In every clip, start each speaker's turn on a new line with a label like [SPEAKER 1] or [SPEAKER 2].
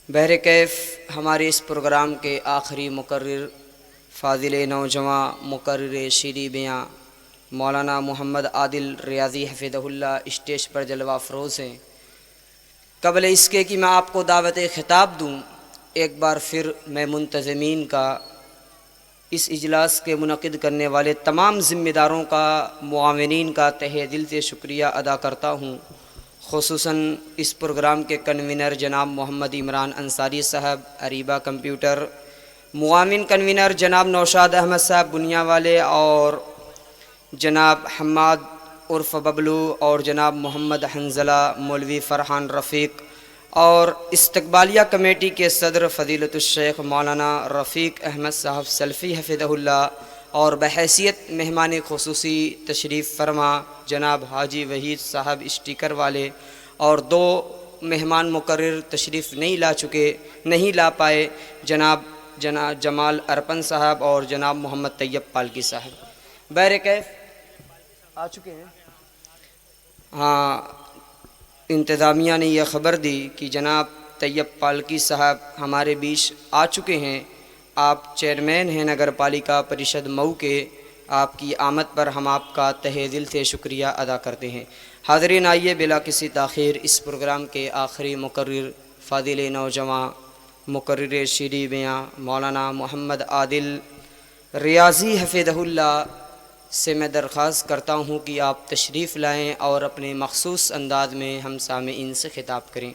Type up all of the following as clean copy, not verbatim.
[SPEAKER 1] بہر کیف ہمارے اس پروگرام کے آخری مقرر فاضل نوجواں مقرر شیریں بیاں مولانا محمد عادل ریاضی حفظہ اللہ اسٹیج پر جلوہ افروز ہیں۔ قبل اس کے کہ میں آپ کو دعوت خطاب دوں، ایک بار پھر میں منتظمین کا، اس اجلاس کے منعقد کرنے والے تمام ذمہ داروں کا، معاونین کا تہہ دل سے شکریہ ادا کرتا ہوں۔ خصوصاً اس پروگرام کے کنوینر جناب محمد عمران انصاری صاحب اریبہ کمپیوٹر، معاون کنوینر جناب نوشاد احمد صاحب بنیا والے، اور جناب حماد عرف ببلو، اور جناب محمد حنزلہ مولوی فرحان رفیق، اور استقبالیہ کمیٹی کے صدر فضیلت الشیخ مولانا رفیق احمد صاحب سلفی حفظہ اللہ، اور بحیثیت مہمان خصوصی تشریف فرما جناب حاجی وحید صاحب اسٹیکر والے، اور دو مہمان مقرر تشریف نہیں لا پائے، جناب جمال ارپن صاحب اور جناب محمد طیب پالکی صاحب۔ بہر کیف آ چکے ہیں؟ ہاں، انتظامیہ نے یہ خبر دی کہ جناب طیب پالکی صاحب ہمارے بیچ آ چکے ہیں۔ آپ چیئرمین ہیں نگر پالیکا پریشد مئو کے، آپ کی آمد پر ہم آپ کا تہہ دل سے شکریہ ادا کرتے ہیں۔ حاضرین، آئیے بلا کسی تاخیر اس پروگرام کے آخری مقرر فاضل نوجواں مقرر شیریں بیاں مولانا محمد عادل ریاضی حفظہ اللہ سے میں درخواست کرتا ہوں کہ آپ تشریف لائیں اور اپنے مخصوص انداز میں ہم سامعین سے خطاب کریں۔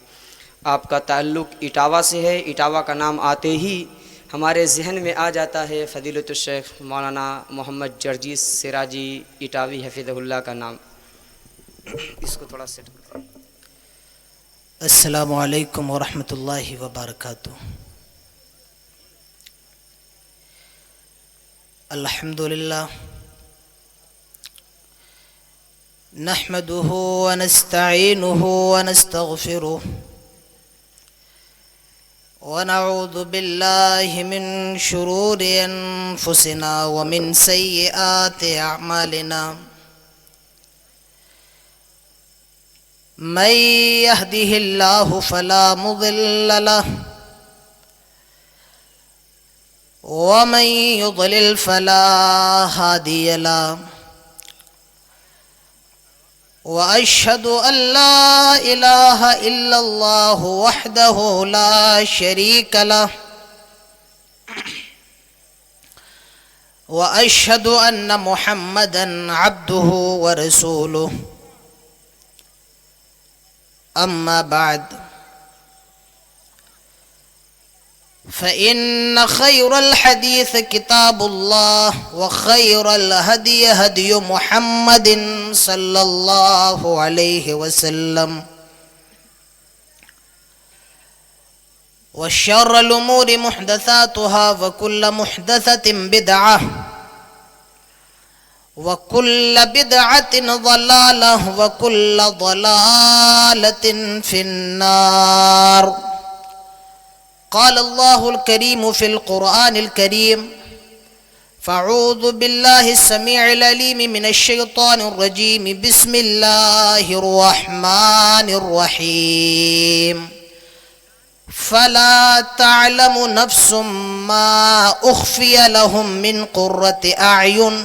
[SPEAKER 1] آپ کا تعلق اٹاوہ سے ہے، اٹاوہ کا نام آتے ہی ہمارے ذہن میں آ جاتا ہے فضیلت الشیخ مولانا محمد جرجیس سراجی اٹاوی حفظہ اللہ کا نام۔ اس کو تھوڑا سیٹ کریں۔
[SPEAKER 2] السلام علیکم ورحمۃ اللہ وبرکاتہ۔ الحمد للہ نحمده ونستعینه ونستغفره ونعوذ باللہ من شرور انفسنا ومن سیئات اعمالنا، من يهده الله فلا مضل له ومن يضلل فلا هادي له، وأشهد أن لا إله إلا الله وحده لا شريك له، وأشهد أن محمدا عبده ورسوله، أما بعد، فإن خير الحديث كتاب الله، وخير الهدي هدي محمد صلى الله عليه وسلم، وشر الأمور محدثاتها، وكل محدثة بدعة، وكل بدعة ضلالة، وكل ضلالة في النار۔ قال الله الكريم في القرآن الكريم: فاعوذ بالله السميع العليم من الشيطان الرجيم، بسم الله الرحمن الرحيم، فلا تعلم نفس ما أخفي لهم من قرة أعين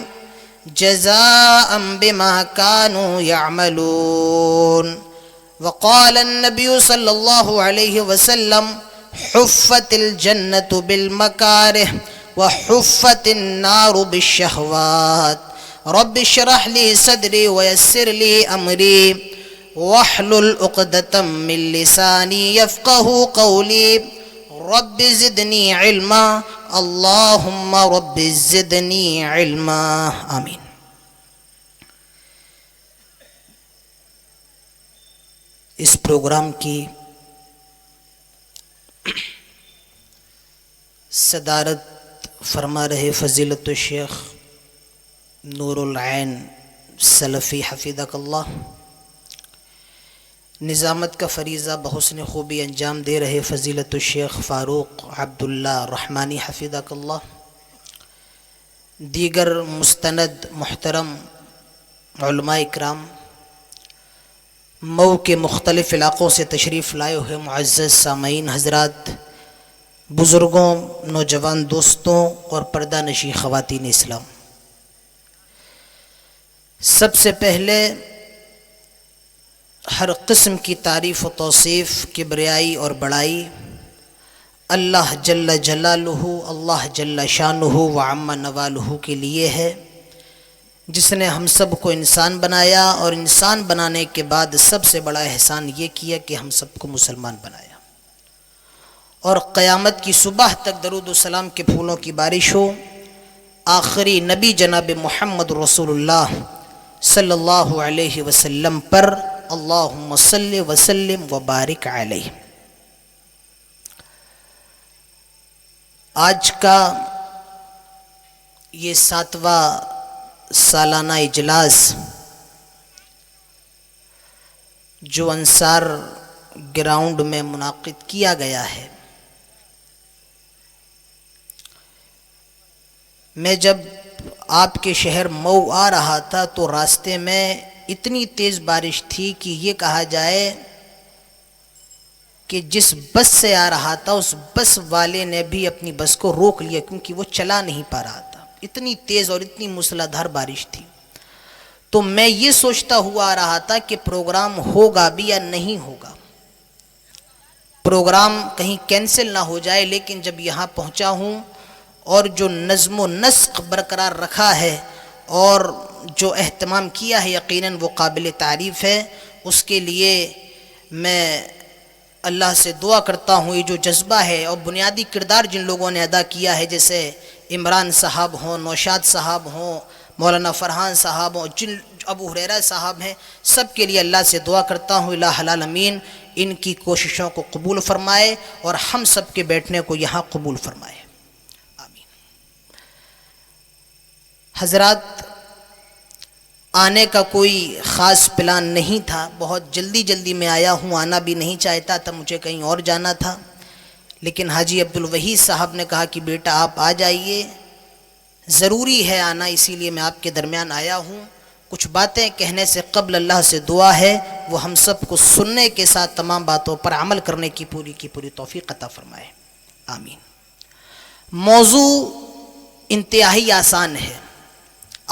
[SPEAKER 2] جزاء بما كانوا يعملون۔ وقال النبي صلى الله عليه وسلم: حفت الجنة بالمكاره وحفت النار بالشهوات۔ رب اشرح لي صدري ويسر لي أمري واحلل عقدة من لساني يفقه قولي، رب زدني علما، اللهم رب زدني علما، آمین۔ اس پروگرام کی صدارت فرما رہے فضیلت الشیخ نور العین سلفی حفظہ اللہ، نظامت کا فریضہ بحسن خوبی انجام دے رہے فضیلت الشیخ فاروق عبداللہ رحمانی حفظہ اللہ، دیگر مستند محترم علماء اکرام، مئو کے مختلف علاقوں سے تشریف لائے ہوئے معزز سامعین حضرات، بزرگوں، نوجوان دوستوں اور پردہ نشین خواتین اسلام، سب سے پہلے ہر قسم کی تعریف و توصیف، کبریائی اور بڑائی اللہ جل جلالہ، اللہ جل شانہ و عم نوالہ کے لیے ہے، جس نے ہم سب کو انسان بنایا اور انسان بنانے کے بعد سب سے بڑا احسان یہ کیا کہ ہم سب کو مسلمان بنایا، اور قیامت کی صبح تک درود و سلام کے پھولوں کی بارش ہو آخری نبی جناب محمد رسول اللہ صلی اللہ علیہ وسلم پر، اللہم صلی وسلم وبارک علیہ۔ آج کا یہ 7واں سالانہ اجلاس جو انصار گراؤنڈ میں منعقد کیا گیا ہے، میں جب آپ کے شہر مئو آ رہا تھا تو راستے میں اتنی تیز بارش تھی کہ یہ کہا جائے کہ جس بس سے آ رہا تھا اس بس والے نے بھی اپنی بس کو روک لیا کیونکہ وہ چلا نہیں پا رہا تھا، اتنی تیز اور اتنی موسلا دھار بارش تھی۔ تو میں یہ سوچتا ہوا آ رہا تھا کہ پروگرام ہوگا بھی یا نہیں ہوگا، پروگرام کہیں کینسل نہ ہو جائے، لیکن جب یہاں پہنچا ہوں اور جو نظم و نسق برقرار رکھا ہے اور جو اہتمام کیا ہے یقیناً وہ قابل تعریف ہے، اس کے لیے میں اللہ سے دعا کرتا ہوں۔ یہ جو جذبہ ہے اور بنیادی کردار جن لوگوں نے ادا کیا ہے، جیسے عمران صاحب ہوں، نوشاد صاحب ہوں، مولانا فرحان صاحب ہوں، جن ابو ہریرہ صاحب ہیں، سب کے لیے اللہ سے دعا کرتا ہوں الہ العالمین ان کی کوششوں کو قبول فرمائے اور ہم سب کے بیٹھنے کو یہاں قبول فرمائے، آمین۔ حضرات، آنے کا کوئی خاص پلان نہیں تھا، بہت جلدی میں آیا ہوں، آنا بھی نہیں چاہتا تھا، مجھے کہیں اور جانا تھا، لیکن حاجی عبدالوحید صاحب نے کہا کہ بیٹا آپ آ جائیے، ضروری ہے آنا، اسی لیے میں آپ کے درمیان آیا ہوں۔ کچھ باتیں کہنے سے قبل اللہ سے دعا ہے وہ ہم سب کو سننے کے ساتھ تمام باتوں پر عمل کرنے کی پوری توفیق عطا فرمائے، آمین۔ موضوع انتہائی آسان ہے،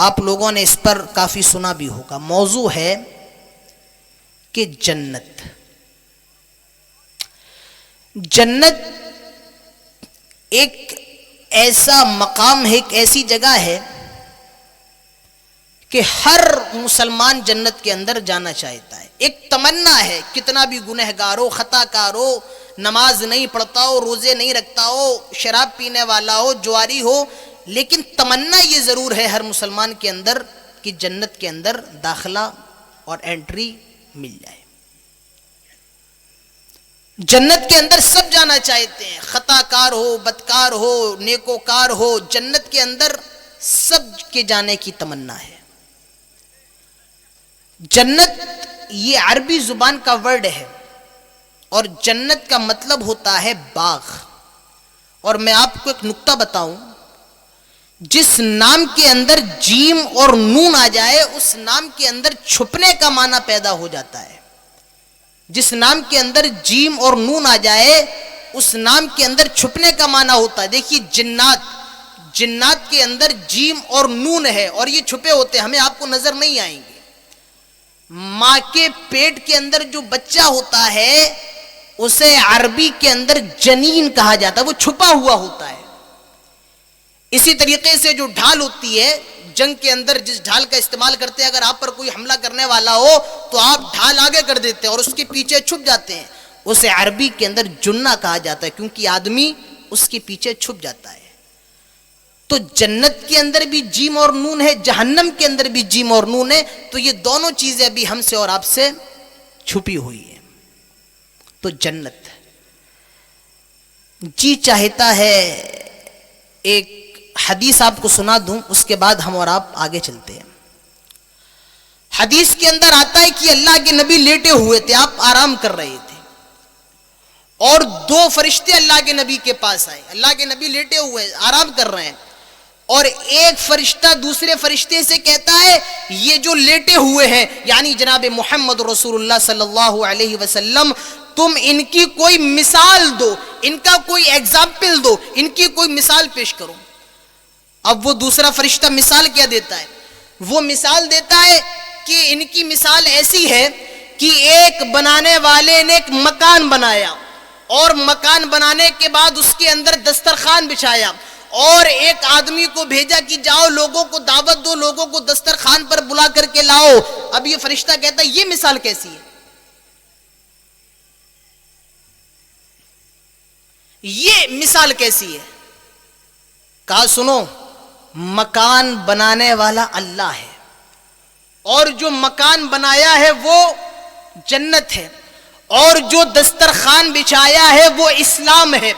[SPEAKER 2] آپ لوگوں نے اس پر کافی سنا بھی ہوگا۔ موضوع ہے کہ جنت ایک ایسا مقام ہے، ایک ایسی جگہ ہے کہ ہر مسلمان جنت کے اندر جانا چاہتا ہے، ایک تمنا ہے، کتنا بھی گنہگار ہو، خطا کار ہو، نماز نہیں پڑھتا ہو، روزے نہیں رکھتا ہو، شراب پینے والا ہو، جواری ہو، لیکن تمنا یہ ضرور ہے ہر مسلمان کے اندر کہ جنت کے اندر داخلہ اور انٹری مل جائے۔ جنت کے اندر سب جانا چاہتے ہیں، خطا کار ہو، بدکار ہو، نیکوکار ہو، جنت کے اندر سب کے جانے کی تمنا ہے۔ جنت یہ عربی زبان کا ورڈ ہے اور جنت کا مطلب ہوتا ہے باغ، اور میں آپ کو ایک نکتہ بتاؤں، جس نام کے اندر جیم اور نون آ جائے اس نام کے اندر چھپنے کا معنی پیدا ہو جاتا ہے۔ جس نام کے اندر جیم اور نون آ جائے اس نام کے اندر چھپنے کا معنی ہوتا ہے۔ دیکھیے جنات کے اندر جیم اور نون ہے اور یہ چھپے ہوتے ہیں، ہمیں آپ کو نظر نہیں آئیں گے۔ ماں کے پیٹ کے اندر جو بچہ ہوتا ہے اسے عربی کے اندر جنین کہا جاتا ہے، وہ چھپا ہوا ہوتا ہے۔ اسی طریقے سے جو ڈھال ہوتی ہے جنگ کے اندر، جس ڈھال کا استعمال کرتے ہیں، اگر آپ پر کوئی حملہ کرنے والا ہو تو آپ ڈھال آگے کر دیتے ہیں اور اس کے پیچھے چھپ جاتے ہیں، اسے عربی کے اندر جنہ کہا جاتا ہے کیونکہ آدمی اس کے پیچھے چھپ جاتا ہے۔ تو جنت کے اندر بھی جیم اور نون ہے، جہنم کے اندر بھی جیم اور نون ہے، تو یہ دونوں چیزیں بھی ہم سے اور آپ سے چھپی ہوئی ہیں۔ تو جنت جی چاہتا ہے ایک حدیث آپ کو سنا دوں، اس کے بعد ہم اور آپ آگے چلتے ہیں۔ حدیث کے اندر آتا ہے کہ اللہ کے نبی لیٹے ہوئے تھے، آپ آرام کر رہے تھے، اور دو فرشتے اللہ کے نبی کے پاس آئے۔ اللہ کے نبی لیٹے ہوئے آرام کر رہے ہیں اور ایک فرشتہ دوسرے فرشتے سے کہتا ہے یہ جو لیٹے ہوئے ہیں یعنی جناب محمد رسول اللہ صلی اللہ علیہ وسلم، تم ان کی کوئی مثال دو، ان کا کوئی ایگزامپل دو، ان کی کوئی مثال پیش کرو۔ اب وہ دوسرا فرشتہ مثال کیا دیتا ہے؟ وہ مثال دیتا ہے کہ ان کی مثال ایسی ہے کہ ایک بنانے والے نے ایک مکان بنایا اور مکان بنانے کے بعد اس کے اندر دسترخوان بچھایا اور ایک آدمی کو بھیجا کہ جاؤ لوگوں کو دعوت دو، لوگوں کو دسترخوان پر بلا کر کے لاؤ۔ اب یہ فرشتہ کہتا ہے یہ مثال کیسی ہے؟ یہ مثال کیسی ہے؟ کہا سنو، مکان بنانے والا اللہ ہے اور جو مکان بنایا ہے وہ جنت ہے، اور جو دسترخوان بچھایا ہے وہ اسلام ہے،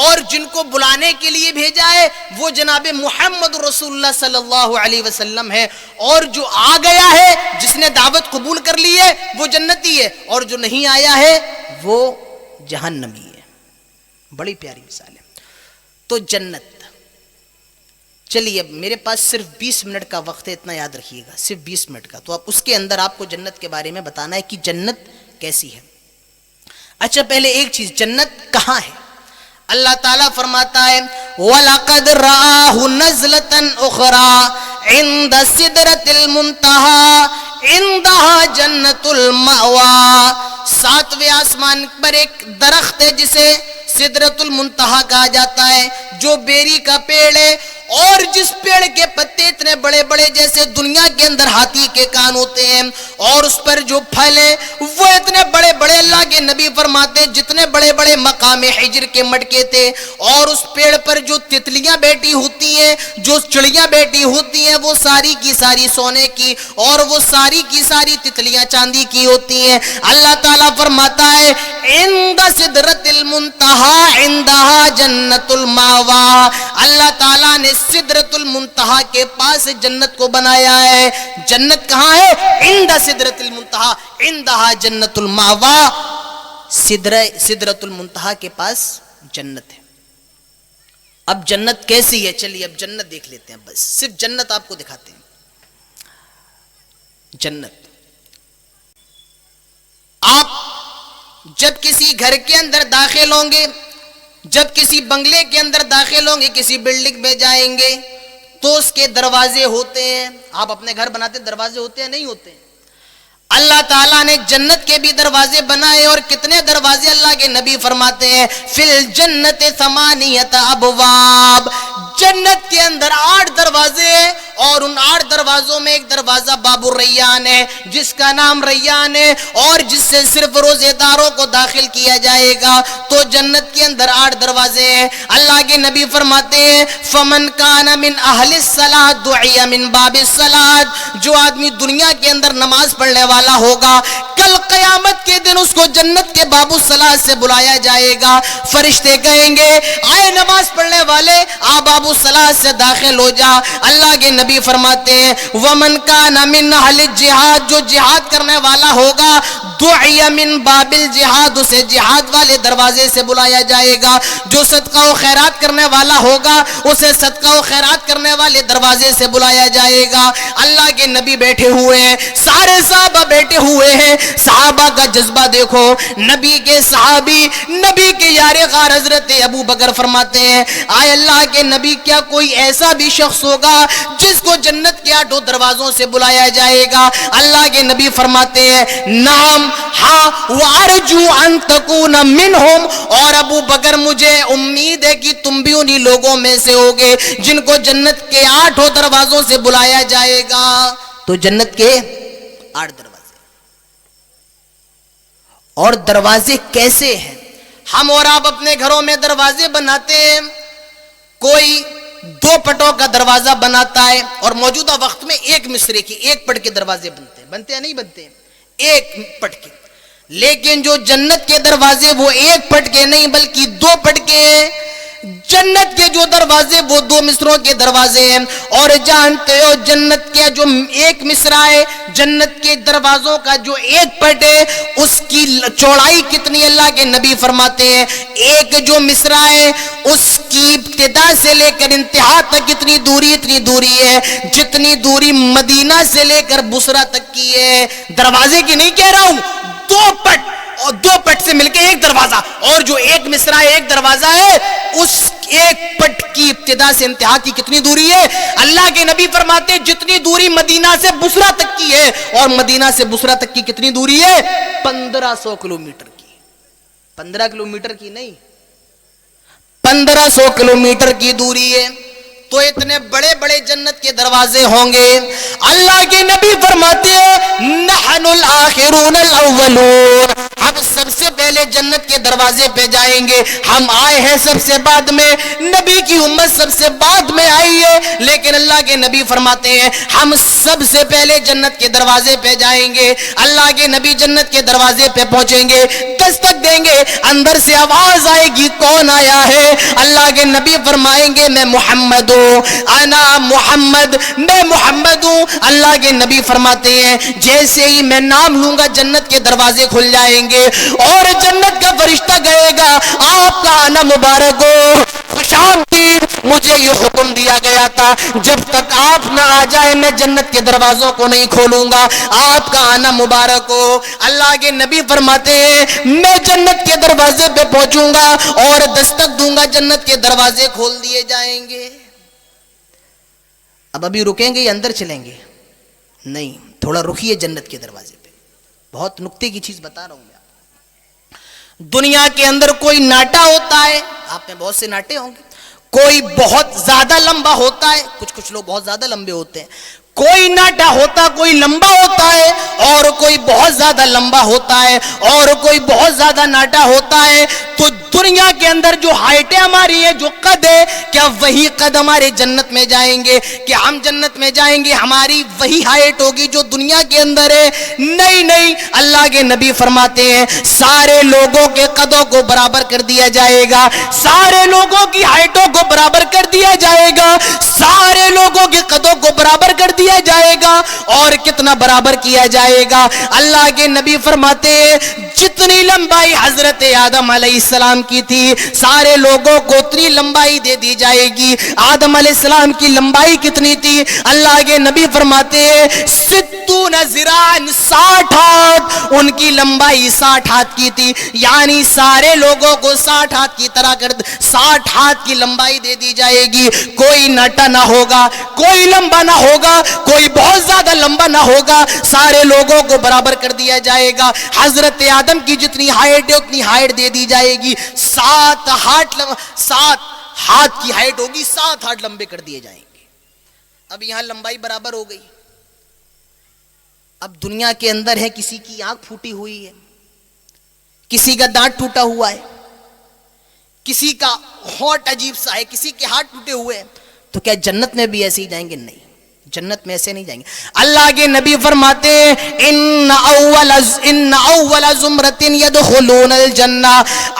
[SPEAKER 2] اور جن کو بلانے کے لیے بھیجا ہے وہ جناب محمد رسول اللہ صلی اللہ علیہ وسلم ہے، اور جو آ گیا ہے جس نے دعوت قبول کر لی ہے وہ جنتی ہے، اور جو نہیں آیا ہے وہ جہنمی ہے۔ بڑی پیاری مثال ہے۔ تو جنت، چلیے اب میرے پاس صرف 20 منٹ کا وقت ہے، اتنا یاد رکھیے گا، صرف 20 منٹ کا، تو اب اس کے اندر آپ کو جنت کے بارے میں بتانا ہے کہ جنت کیسی ہے۔ اچھا پہلے ایک چیز، جنت کہاں ہے؟ اللہ تعالیٰ فرماتا ہے وَلَقَدْ رَآهُ نَزْلَةً أُخْرَى عِنْدَ سِدْرَةِ الْمُنْتَهَى عِنْدَهَا جَنَّةُ الْمَأْوَى۔ ساتویں آسمان پر ایک درخت ہے جسے سدرۃ المنتہا کہا جاتا ہے، جو بیری کا پیڑ ہے، اور جس پیڑ کے پتے اتنے بڑے بڑے جیسے دنیا کے اندر ہاتھی کے کان ہوتے ہیں، اور اس پر جو پھل ہیں وہ اتنے بڑے بڑے، اللہ کے نبی فرماتے ہیں جتنے بڑے بڑے مقام حجر کے مٹکے تھے، اور اس پیڑ پر جو تتلیاں بیٹھی ہوتی ہیں، جو چڑیاں بیٹھی ہوتی ہیں، وہ ساری کی ساری سونے کی، اور وہ ساری کی ساری تتلیاں چاندی کی ہوتی ہیں۔ اللہ تعالیٰ فرماتا ہے عند سدرۃ المنتہا عندہا جنت الماوا، اللہ تعالیٰ نے سدرۃ المنتہا کے پاس جنت کو بنایا ہے۔ جنت کہاں ہے؟ عند سدرۃ المنتہا عندہا جنت الماوا، سدرۃ المنتہا کے پاس جنت ہے۔ اب جنت کیسی ہے؟ چلیے اب جنت دیکھ لیتے ہیں، بس صرف جنت آپ کو دکھاتے ہیں۔ جنت، آپ جب کسی گھر کے اندر داخل ہوں گے، جب کسی بنگلے کے اندر داخل ہوں گے، کسی بلڈنگ میں جائیں گے تو اس کے دروازے ہوتے ہیں۔ آپ اپنے گھر بناتے دروازے ہوتے ہیں نہیں ہوتے؟ اللہ تعالیٰ نے جنت کے بھی دروازے بنائے، اور کتنے دروازے؟ اللہ کے نبی فرماتے ہیں فی الجنت ثمانیۃ ابواب، جنت کے اندر 8 دروازے ہیں، اور ان 8 دروازوں میں ایک دروازہ باب الریان ہے، جس کا نام ریان ہے، اور جس سے صرف روزے داروں کو داخل کیا جائے گا۔ تو جنت کے اندر 8 دروازے ہیں۔ اللہ کے نبی فرماتے ہیں فمن کان من اہل الصلاۃ دعی من باب الصلاۃ، جو آدمی دنیا کے اندر نماز پڑھنے والا ہوگا، کل قیامت کے دن اس کو جنت کے باب الصلاۃ سے بلایا جائے گا۔ فرشتے کہیں گے آئے نماز پڑھنے والے، آ باب الصلاۃ سے داخل ہو جا۔ اللہ کے نبی فرماتے ہیں ومن کان من اہل الجہاد، جو جہاد کرنے والا ہوگا، دعی من باب الجہاد، اسے جہاد والے دروازے سے بلایا جائے گا۔ جو صدقہ و خیرات کرنے والا ہوگا، اسے صدقہ و خیرات کرنے والے دروازے سے بلایا جائے گا۔ اللہ کے نبی بیٹھے ہوئے ہیں، سارے صحابہ بیٹھے ہوئے ہیں۔ صحابہ کا جذبہ دیکھو، نبی کے صحابی، نبی کے یار غار حضرت ابو بکر فرماتے ہیں آئے اللہ کے نبی، کیا کوئی ایسا بھی شخص ہوگا جس کو جنت کے 8 دروازوں سے بلایا جائے گا؟ اللہ کے نبی فرماتے ہیں نعم، ہاں، وارجو ان تکون منہم، اور ابو بکر مجھے امید ہے کہ تم بھی انہی لوگوں میں سے ہوگے جن کو جنت کے 8 دروازوں سے بلایا جائے گا۔ تو جنت کے 8 دروازے، اور دروازے کیسے ہیں؟ ہم اور آپ اپنے گھروں میں دروازے بناتے ہیں، کوئی 2 پٹوں کا دروازہ بناتا ہے، اور موجودہ وقت میں 1 مصرے کی 1 پٹ کے دروازے بنتے ہیں نہیں بنتے ہیں؟ 1 پٹ کے۔ لیکن جو جنت کے دروازے وہ 1 پٹ کے نہیں بلکہ 2 پٹ کے ہیں۔ جنت کے جو دروازے وہ 2 مصروں کے دروازے ہیں، اور جانتے ہو جنت کے جو ایک مصرع ہے، جنت کے دروازوں کا جو ایک پٹ ہے اس کی چوڑائی کتنی؟ اللہ کے نبی فرماتے ہیں ایک جو مصرع ہے اس کی ابتدا سے لے کر انتہا تک کتنی دوری؟ اتنی دوری ہے جتنی دوری مدینہ سے لے کر بصرہ تک کی ہے۔ دروازے کی نہیں کہہ رہا ہوں، 2 پٹ، اور 2 پٹ سے مل کے ایک دروازہ، اور جو ایک مصرع ہے ایک دروازہ ہے اس ایک پٹ کی ابتدا سے انتہا کی کتنی دوری ہے؟ اللہ کے نبی فرماتے ہیں جتنی دوری مدینہ سے بصرہ تک کی ہے، اور مدینہ سے بصرہ تک کی کتنی دوری ہے؟ 1500 کلومیٹر کی۔ 15 کلومیٹر کی نہیں، 1500 کلومیٹر کی دوری ہے۔ تو اتنے بڑے بڑے جنت کے دروازے ہوں گے۔ اللہ کے نبی فرماتے ہیں نحن الاخرون الاولون، ہم سب سے پہلے جنت کے دروازے پہ جائیں گے، ہم آئے ہیں سب سے بعد میں، نبی کی امت سب سے بعد میں آئی ہے، لیکن اللہ کے نبی فرماتے ہیں ہم سب سے پہلے جنت کے دروازے پہ جائیں گے۔ اللہ کے نبی جنت کے دروازے پہ پہنچیں گے، دستک دیں گے، اندر سے آواز آئے گی کون آیا ہے؟ اللہ کے نبی فرمائیں گے میں محمد ہوں، انا محمد، میں محمد ہوں۔ اللہ کے نبی فرماتے ہیں جیسے ہی میں نام لوں گا جنت کے دروازے کھل جائیں گے، اور جنت کا فرشتہ کہے گا آپ کا آنا مبارک ہو، خوش آمدید، مجھے یہ حکم دیا گیا تھا جب تک آپ نہ آ جائے میں جنت کے دروازوں کو نہیں کھولوں گا، آپ کا آنا مبارک ہو۔ اللہ کے نبی فرماتے ہیں میں جنت کے دروازے پہ پہنچوں گا اور دستک دوں گا، جنت کے دروازے کھول دیے جائیں گے۔ اب ابھی رکیں گے یا اندر چلیں گے؟ نہیں، تھوڑا رکیے جنت کے دروازے پہ، بہت نکتے کی چیز بتا رہا ہوں میں آپ کو۔ دنیا کے اندر کوئی ناٹا ہوتا ہے، آپ میں بہت سے ناٹے ہوں گے، کوئی بہت زیادہ لمبا ہوتا ہے، کچھ لوگ بہت زیادہ لمبے ہوتے ہیں، کوئی ناٹا ہوتا کوئی لمبا ہوتا ہے، اور کوئی بہت زیادہ لمبا ہوتا ہے، اور کوئی بہت زیادہ ناٹا ہوتا ہے۔ تو دنیا کے اندر جو ہائٹیں ہماری ہیں، جو قد ہے، کیا وہی قد ہمارے جنت میں جائیں گے؟ کہ ہم جنت میں جائیں گے ہماری وہی ہائٹ ہوگی جو دنیا کے اندر ہے؟ نہیں نہیں، اللہ کے نبی فرماتے ہیں سارے لوگوں کے قدوں کو برابر کر دیا جائے گا، سارے لوگوں کی ہائٹوں کو برابر کر دیا جائے گا، سارے لوگوں کے قدوں کو برابر کر دیا جائے گا۔ اور کتنا برابر کیا جائے گا؟ اللہ کے نبی فرماتے ہیں جتنی لمبائی حضرت آدم علیہ السلام کی تھی سارے لوگوں کو اتنی لمبائی دے دی جائے گی۔ آدم علیہ السلام کی لمبائی کتنی تھی؟ اللہ کے نبی فرماتے ہیں 60 ذراعًا، 60 ہاتھ، ان کی لمبائی 60 ہاتھ کی تھی، یعنی سارے لوگوں کو 60 ہاتھ کی طرح 60 ہاتھ کی لمبائی دے دی جائے گی۔ کوئی ناٹا نہ ہوگا، کوئی لمبا نہ ہوگا، کوئی بہت زیادہ لمبا نہ ہوگا، سارے لوگوں کو برابر کر دیا جائے گا۔ حضرت آدم کی جتنی ہائٹ ہے اتنی ہائٹ دے دی جائے گی، 7 ہاتھ کی ہائٹ ہوگی، 7 ہاتھ لمبے کر دیے جائیں گے۔ اب یہاں لمبائی برابر ہو گئی۔ اب دنیا کے اندر ہے کسی کی آنکھ پھوٹی ہوئی ہے، کسی کا دانت ٹوٹا ہوا ہے، کسی کا ہونٹ عجیب سا ہے، کسی کے ہاتھ ٹوٹے ہوئے ہیں، تو کیا جنت میں بھی ایسے ہی جائیں گے؟ نہیں، جنت میں ایسے نہیں جائیں گے۔ اللہ کے نبی فرماتے ہیں ان اول زمرۃ يدخلون الجنہ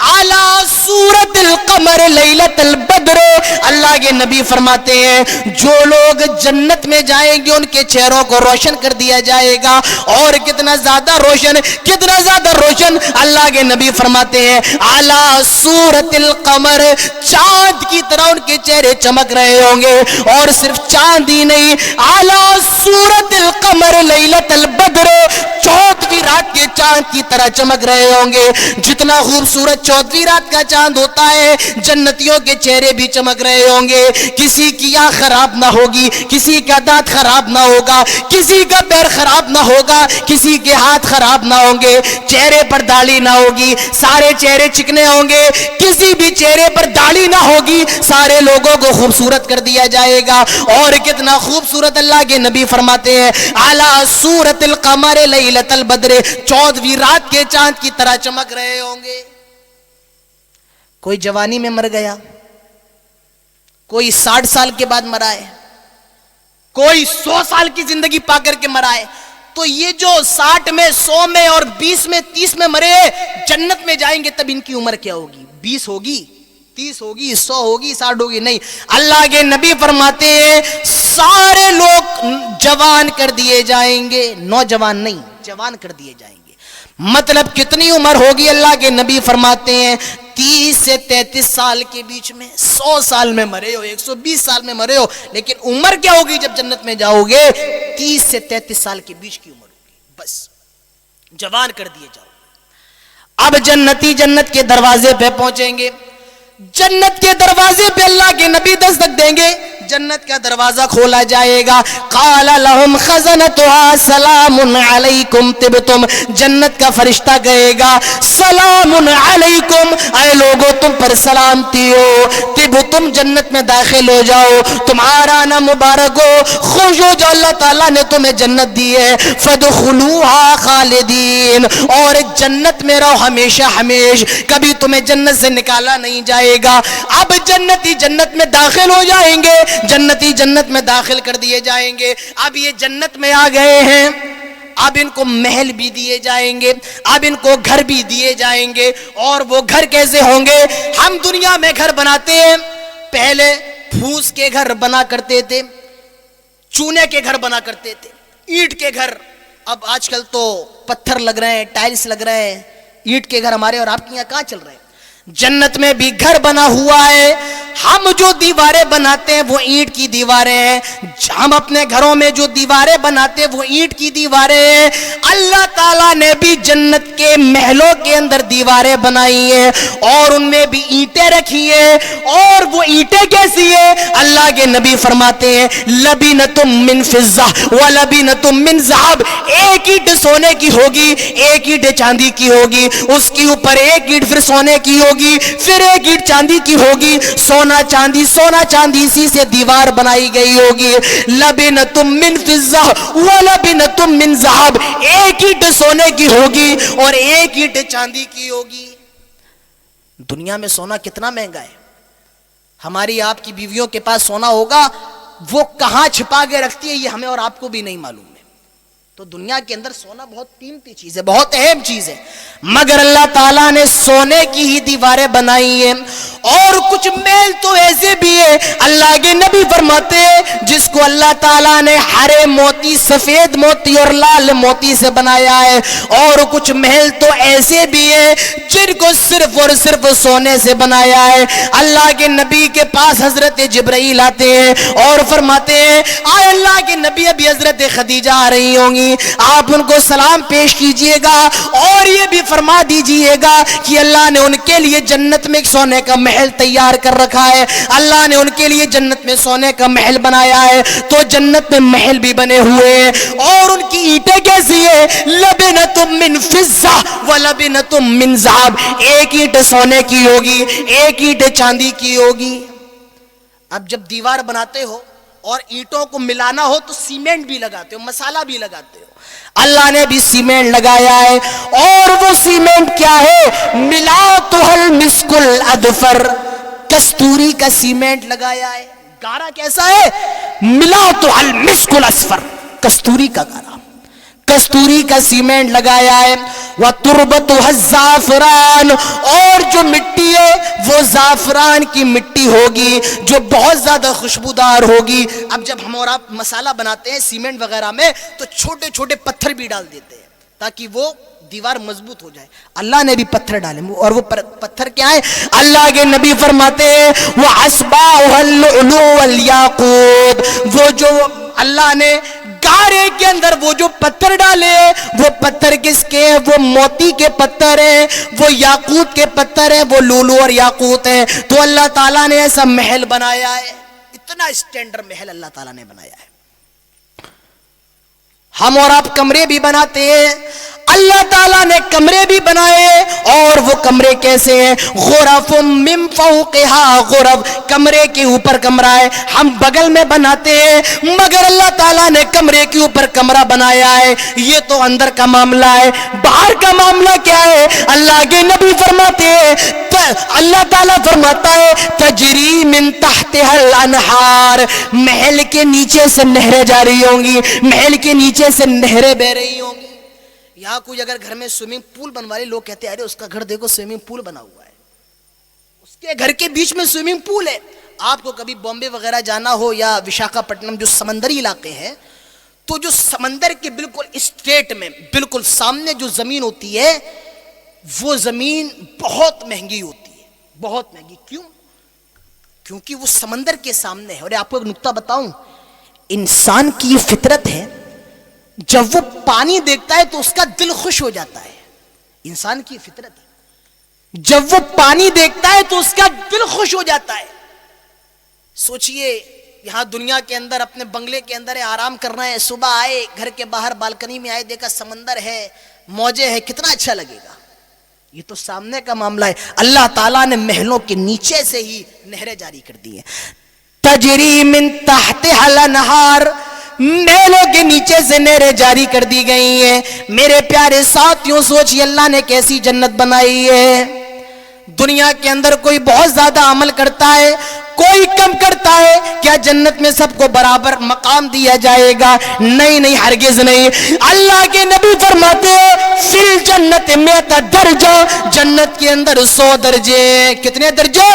[SPEAKER 2] علی صورت القمر لیلۃ البدر۔ اللہ کے نبی فرماتے ہیں جو لوگ جنت میں جائیں گے ان کے چہروں کو روشن کر دیا جائے گا، اور کتنا زیادہ روشن، کتنا زیادہ روشن؟ اللہ کے نبی فرماتے ہیں علی صورت القمر، چاند کی طرح ان کے چہرے چمک رہے ہوں گے، اور صرف چاند ہی نہیں، اعلی صورت القمر لیلۃ البدر، 14ویں رات کے چاند کی طرح چمک رہے ہوں گے۔ جتنا خوبصورت 14ویں رات کا چاند ہوتا ہے جنتیوں کے چہرے بھی چمک رہے ہوں گے۔ کسی کی آنکھ خراب نہ ہوگی، کسی کا دانت خراب نہ ہوگا، کسی کا پیر خراب نہ ہوگا، کسی کے ہاتھ خراب نہ ہوں گے، چہرے پر داڑھی نہ ہوگی، سارے چہرے چکنے ہوں گے، کسی بھی چہرے پر داڑھی نہ ہوگی، سارے لوگوں کو خوبصورت کر دیا جائے گا۔ اور کتنا خوبصورت اللہ کے نبی فرماتے ہیں اعلی صورت القمر لیلۃ البدر، 14ویں رات کے چاند کی طرح چمک رہے ہوں گے۔ کوئی جوانی میں مر گیا، کوئی 60 سال کے بعد مرا ہے، کوئی 100 سال کی زندگی پا کر کے مرا ہے، تو یہ جو 60 میں، 100 میں اور 20 میں، 30 میں مرے جنت میں جائیں گے، تب ان کی عمر کیا ہوگی؟ 20 ہوگی، 30 ہوگی, 100 ہوگی, 60 ہوگی, نہیں. اللہ کے نبی فرماتے ہیں سارے لوگ جوان کر دیے جائیں گے, نوجوان نہیں, جوان کر دیے جائیں گے. مطلب کتنی عمر ہوگی؟ اللہ کے نبی فرماتے ہیں 30 سے 33 سال کے بیچ میں. 100 سال میں مرے ہو, 120 سال میں مرے ہو, لیکن عمر کیا ہوگی جب جنت میں جاؤ گے؟ 30 سے 33 سال کے بیچ کی عمر ہوگی, بس جوان کر دیے جاؤ. اب جنتی جنت کے دروازے پہ پہنچیں گے. جنت کے دروازے پہ اللہ کے نبی دستک دیں گے, جنت کا دروازہ کھولا جائے گا. قال لهم خزنتها سلام علیکم طبتم. جنت کا فرشتہ کہے گا سلام علیکم, اے لوگو تم پر سلامتی ہو, طبتم جنت میں داخل ہو جاؤ, تمہارا نام مبارک ہو, خوش ہو جو اللہ تعالیٰ نے تمہیں جنت دی ہے. فدخلوها خالدین, اور جنت میں رہو ہمیشہ ہمیش, کبھی تمہیں جنت سے نکالا نہیں جائے گا. اب جنتی جنت میں داخل ہو جائیں گے, جنتی جنت میں داخل کر دیے جائیں گے. اب یہ جنت میں آ گئے ہیں, اب ان کو محل بھی دیے جائیں گے, اب ان کو گھر بھی دیے جائیں گے. اور وہ گھر کیسے ہوں گے؟ ہم دنیا میں گھر بناتے ہیں, پہلے پھوس کے گھر بنا کرتے تھے, چونے کے گھر بنا کرتے تھے, اینٹ کے گھر. اب آج کل تو پتھر لگ رہے ہیں, ٹائلز لگ رہے ہیں. اینٹ کے گھر ہمارے اور آپ کے یہاں کہاں چل رہے ہیں؟ جنت میں بھی گھر بنا ہوا ہے. ہم جو دیواریں بناتے ہیں وہ اینٹ کی دیواریں ہیں. ہم اپنے گھروں میں جو دیواریں بناتے ہیں وہ اینٹ کی دیواریں ہیں. اللہ تعالیٰ نے بھی جنت کے محلوں کے اندر دیواریں بنائی ہیں, اور ان میں بھی اینٹیں رکھی ہیں. اور وہ اینٹیں کیسی ہیں؟ اللہ کے نبی فرماتے ہیں لبنتم من فضہ ولبنتم من ذہب. ایک اینٹ سونے کی ہوگی, ایک اینٹ چاندی کی ہوگی, اس کے اوپر ایک اینٹ پھر سونے کی ہوگی, پھر ایک اینٹ چاندی کی ہوگی. سونا چاندی اسی سے دیوار بنائی گئی ہوگی. لبنتم من فضہ ولبنتم من ذہب. ایک اینٹ سونے کی ہوگی اور ایک اینٹ چاندی کی ہوگی. دنیا میں سونا کتنا مہنگا ہے. ہماری آپ کی بیویوں کے پاس سونا ہوگا, وہ کہاں چھپا کے رکھتی ہے یہ ہمیں اور آپ کو بھی نہیں معلوم ہے. تو دنیا کے اندر سونا بہت قیمتی چیز ہے, بہت اہم چیز ہے. مگر اللہ تعالیٰ نے سونے کی ہی دیواریں بنائی ہیں. اور کچھ محل تو ایسے بھی ہیں, اللہ کے نبی فرماتے ہیں جس کو اللہ تعالیٰ نے ہرے موتی, سفید موتی اور لال موتی سے بنایا ہے. اور کچھ محل تو ایسے بھی ہیں جن کو صرف اور صرف سونے سے بنایا ہے. اللہ کے نبی کے پاس حضرت جبرائیل آتے ہیں اور فرماتے ہیں آئے اللہ کے نبی, ابھی حضرت خدیجہ آ رہی ہوں گی, آپ ان کو سلام پیش کیجئے گا, اور یہ بھی فرما دیجئے گا کہ اللہ نے ان کے لیے جنت میں ایک سونے کا محل تیار کر رکھا ہے. اللہ نے ان کے لیے جنت میں سونے کا محل بنایا ہے. تو جنت میں محل بھی بنے ہوئے ہیں, اور ان کی اینٹیں کیسی ہیں؟ لبنتم من فضہ ولبنتم من ذہب. ایک اینٹ سونے کی ہوگی, ایک اینٹ چاندی کی ہوگی. اب جب دیوار بناتے ہو اور اینٹوں کو ملانا ہو تو سیمنٹ بھی لگاتے ہو, مسالہ بھی لگاتے ہو. اللہ نے بھی سیمنٹ لگایا ہے, اور وہ سیمنٹ کیا ہے؟ ملاۃ المسک الادفر. کستوری کا سیمنٹ لگایا ہے. گارا کیسا ہے؟ ملاۃ المسک الاسفر, کستوری کا گارا, کستوری کا سیمنٹ لگایا ہے. وَتُرْبَتُهَا الزَّعْفَرَانُ, اور جو مٹی ہے وہ زعفران کی مٹی ہوگی جو بہت زیادہ خوشبودار ہوگی. اب جب ہم اور آپ مسالہ بناتے ہیں سیمنٹ وغیرہ میں تو چھوٹے چھوٹے پتھر بھی ڈال دیتے ہیں تاکہ وہ دیوار مضبوط ہو جائے. اللہ نے بھی پتھر ڈالے, اور وہ پتھر کیا ہے؟ اللہ کے نبی فرماتے ہیں وَأَصْبَاحُهَا اللُّؤْلُؤُ وَالْيَاقُوتُ. وہ جو اللہ نے گارے کے اندر وہ جو پتھر ڈالے, وہ پتھر کس کے ہیں؟ وہ موتی کے پتھر ہیں, وہ یاقوت کے پتھر ہیں, وہ لولو اور یاقوت ہیں. تو اللہ تعالیٰ نے ایسا محل بنایا ہے, اتنا اسٹینڈرڈ محل اللہ تعالیٰ نے بنایا ہے. ہم اور آپ کمرے بھی بناتے ہیں, اللہ تعالیٰ نے کمرے بھی بنائے, اور وہ کمرے کیسے ہیں؟ غرف من فوقها غرف, کمرے کے اوپر کمرہ ہے. ہم بغل میں بناتے ہیں, مگر اللہ تعالیٰ نے کمرے کے اوپر کمرہ بنایا ہے. یہ تو اندر کا معاملہ ہے. باہر کا معاملہ کیا ہے؟ اللہ کے نبی فرماتے ہیں, اللہ تعالیٰ فرماتا ہے تجری من تحتها الانہار. محل کے نیچے سے نہریں جا رہی ہوں گی, محل کے نیچے سے نہریں بہ رہی ہوں گی. یہاں کوئی اگر گھر میں سوئمنگ پول بنوا لے, لوگ کہتے ہیں ارے اس کا گھر دیکھو سوئمنگ پول بنا ہوا ہے. اس کے گھر کے بیچ میں سوئمنگ پول ہے. آپ کو کبھی بامبے وغیرہ جانا ہو یا وشاکھاپٹنم جو سمندری علاقے ہیں, تو جو سمندر کے بالکل اسٹریٹ میں بالکل سامنے جو زمین ہوتی ہے وہ زمین بہت مہنگی ہوتی ہے, بہت مہنگی. کیوں؟ کیونکہ وہ سمندر کے سامنے ہے. اور آپ کو ایک نکتہ بتاؤں, انسان کی یہ فطرت ہے, جب وہ پانی دیکھتا ہے تو اس کا دل خوش ہو جاتا ہے. انسان کی فطرت ہے, جب وہ پانی دیکھتا ہے تو اس کا دل خوش ہو جاتا ہے. سوچئے یہاں دنیا کے اندر اپنے بنگلے کے اندر ہے, آرام کرنا ہے, صبح آئے گھر کے باہر بالکنی میں آئے, دیکھا سمندر ہے, موجیں ہے, کتنا اچھا لگے گا. یہ تو سامنے کا معاملہ ہے. اللہ تعالیٰ نے محلوں کے نیچے سے ہی نہریں جاری کر دی ہیں. تجری من تحتها الانہار, محلوں کے نیچے سے نہریں جاری کر دی گئی ہیں. میرے پیارے ساتھیوں, سوچئے اللہ نے کیسی جنت بنائی ہے. دنیا کے اندر کوئی بہت زیادہ عمل کرتا ہے, کوئی کم کرتا ہے, کیا جنت میں سب کو برابر مقام دیا جائے گا؟ نہیں نہیں, ہرگز نہیں. اللہ کے نبی فرماتے ہیں فی الجنت 100 درجہ, جنت کے اندر 100 درجے. کتنے درجے؟